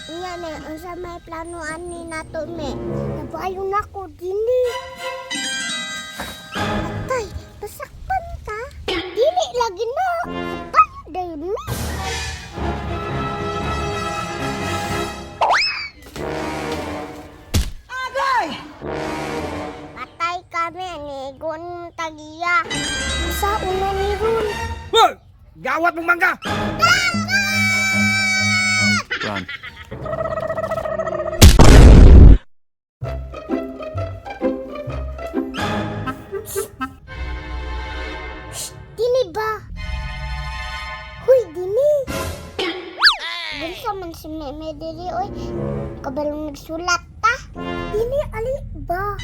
Iya ne, unsa may planoan ni nato me. Nabayon ako dini. Atay, pasakpan ka? Dili lagi na. Payo day me. Agay! Patay kami ni Gon Tagiya. Sa una ni Ron. Hoy! Gawat mong mangga! Run. Dini ba? Huy, dini. Bunsa man si Meme diri, oy. Kabalong nagsulat ta. Dini, ali ba?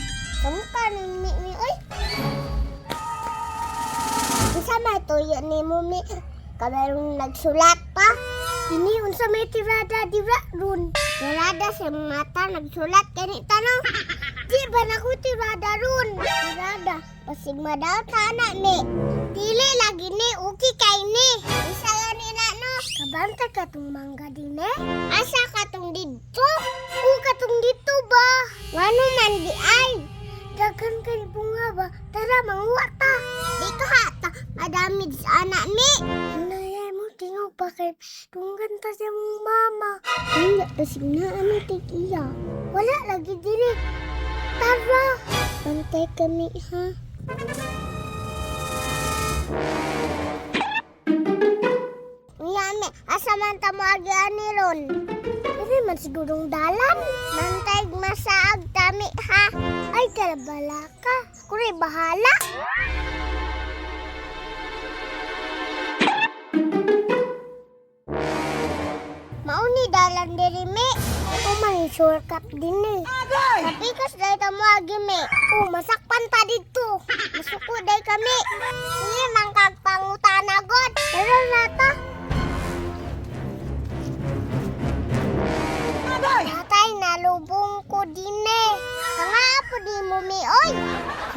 Kamu ka ni Meme, oy. Unsa may tuyo ni Mumi? Kabalong nagsulat pa. Dini, unsa may tirada dira ron. Tirada sa mata nagsulat kani tanong. Di ba na ko tirada ron? Tirada. Pasig madaw tana ni. Dili lagi ni uki kay ni. Isa gani na no. Kabanta ka tong mangga din eh. Asa ka tong dito? O ka tong dito ba? Wano man di ay. Dagan kay bunga ba? Tara manguha ta. Di ka hata. Madami sa anak ni. Nayay mo tingaw pa kay tunggan ta sa mong mama. Hindi pasig na ano tigiya. Wala lagi diri. Tara. Bantay kami ha. Yame, asa man ta moagian ron? Dili man sigurong dalan. Mantay masaag tami ha. Ay karabala ka. Kuri bahala. Mauni dalan diri me. O man shortcut din eh. Agay! Tapi kas dahil ta moagi me. O masakpan ta dito. Masuko dahil kami. Sige mangkag pangutana god. Pero na ta. Agay! Tatay, nalubong ko din eh. Kanga po di mo mi, oy.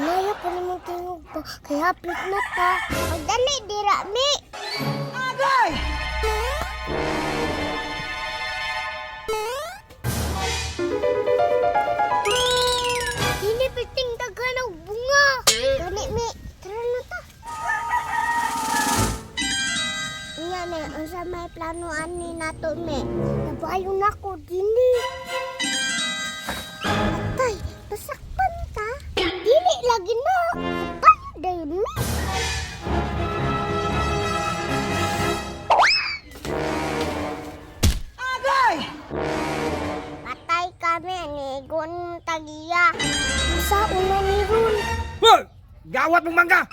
Kaya po ni mong tingog pa. Kaya hapit na ta. Magdali, dira mi. Agay! Dini piting dagan ng bunga. Dali mi, tara na ta. Iya ne, unsa may planoan ni nato me. Nabayon ako dini. Atay, pasakpan ka? Dili lagi na. Payo day me. Agay! Patay kami ni Gon Tagiya. Sa una ni Ron. Hoy! Gawat mong mangga!